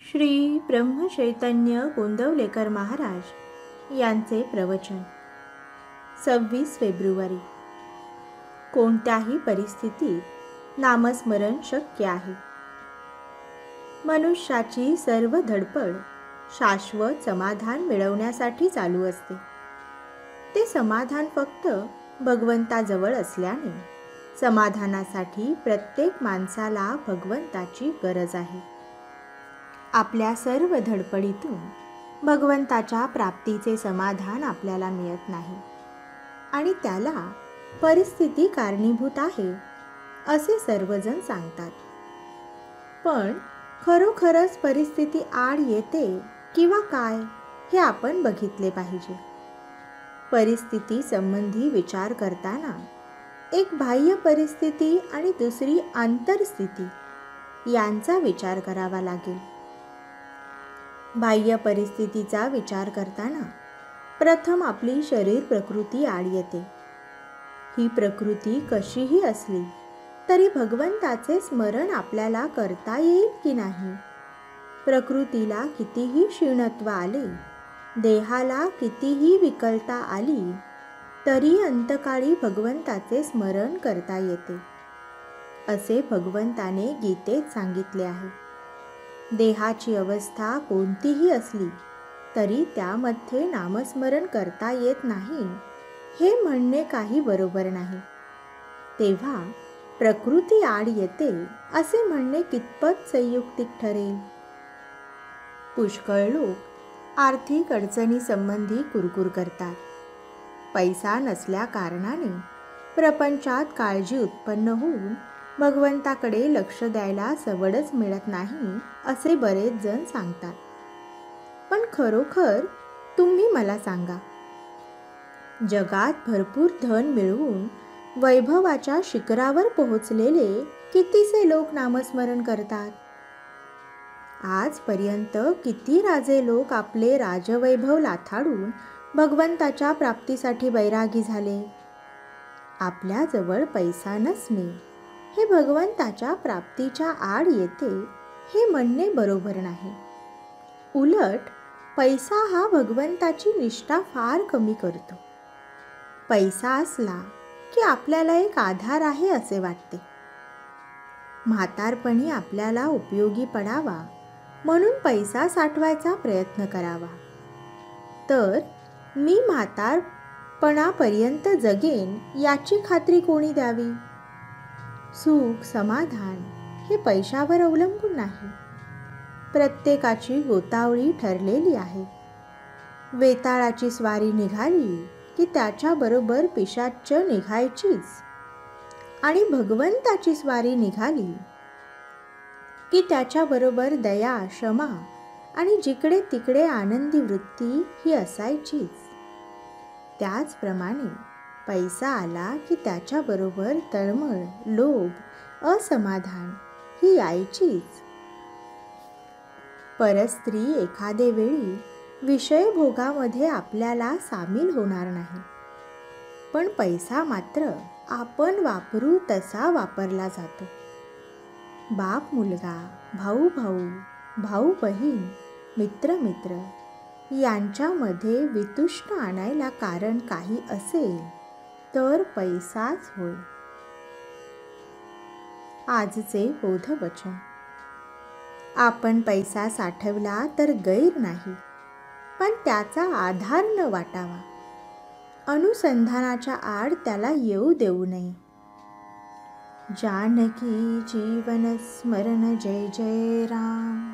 श्री ब्रह्मचैतन्य गोंदवलेकर महाराज यांचे प्रवचन 26 फेब्रुवारी. कोणत्याही परिस्थितीत नामस्मरण शक्य आहे. मनुष्याची सर्व धडपड शाश्वत समाधान मिळवण्यासाठी चालू असते. ते समाधान फक्त भगवंताजवळ असल्याने समाधानासाठी प्रत्येक माणसाला भगवंताची गरज आहे. आपल्या सर्व धडपडीतून भगवंताच्या प्राप्तीचे समाधान आपल्याला मिळत नाही आणि त्याला परिस्थिती कारणीभूत आहे असे सर्वजण सांगतात. पण खरोखरच परिस्थिती आड येते किंवा काय हे आपण बघितले पाहिजे. परिस्थिती संबंधी विचार करताना एक बाह्य परिस्थिती आणि दुसरी आंतरस्थिती यांचा विचार करावा लागेल. बाह्य परिस्थितीचा विचार करताना प्रथम आपली शरीर प्रकृती आड येते. ही प्रकृती कशीही असली तरी भगवंताचे स्मरण आपल्याला करता येईल की नाही? प्रकृतीला कितीही क्षीणत्व आले, देहाला कितीही विकलता आली तरी अंतकाळी भगवंताचे स्मरण करता येते असे भगवंताने गीतेत सांगितले आहे. देहाची अवस्था कोणतीही असली तरी त्यामध्ये नामस्मरण करता येत नाही हे म्हणणे काही बरोबर नाही. तेव्हा प्रकृती आड येते असे म्हणणे कितपत संयुक्तिक ठरेल? पुष्कळ लोक आर्थिक अडचणी संबंधी कुरकुर करतात. पैसा नसल्या कारणाने प्रपंचात काळजी उत्पन्न होऊन भगवंताकडे लक्ष द्यायला सवडच मिळत नाही असे बरेच जण सांगतात. पण खरोखर तुम्ही मला सांगा, जगात भरपूर धन मिळवून वैभवाच्या शिखरावर पोहोचलेले कितीसे लोक नामस्मरण करतात? आजपर्यंत किती राजे लोक आपले राजवैभव लाथाडून भगवंताच्या प्राप्तीसाठी बैरागी झाले. आपल्याजवळ पैसा नसणे हे भगवंताच्या प्राप्तीच्या आड येते हे म्हणणे बरोबर नाही. उलट पैसा हा भगवंताची निष्ठा फार कमी करतो. पैसा असला की आपल्याला एक आधार आहे असे वाटते. म्हातारपणी आपल्याला उपयोगी पडावा म्हणून पैसा साठवायचा प्रयत्न करावा. तर मी म्हातारपणापर्यंत जगेन याची खात्री कोणी द्यावी? सुख समाधान हे पैशावर अवलंबून नाही. प्रत्येकाची गोतावळी ठरलेली आहे. वेताळाची स्वारी निघाली की त्याच्याबरोबर पिशाच्च निघायचीच आणि भगवंताची स्वारी निघाली की त्याच्याबरोबर दया क्षमा आणि जिकडे तिकडे आनंदी वृत्ती ही असायचीच. त्याचप्रमाणे पैसा आला की त्याच्याबरोबर तळमळ लोभ असमाधान ही यायचीच. परस्त्री एखादे वेळी विषयभोगामध्ये आपल्याला सामील होणार नाही, पण पैसा मात्र आपण वापरू तसा वापरला जातो. बाप मुलगा, भाऊ भाऊ, भाऊ बहीण, मित्र मित्र यांच्यामध्ये वितुष्ट आणायला कारण काही असेल तर पैसाच होय. आजचे बोधवचन. आपण पैसा साठवला तर गैर नाही, पण त्याचा आधार न वाटावा. अनुसंधानाच्या आड त्याला येऊ देऊ नये. जानकी जीवन स्मरण जय जय राम.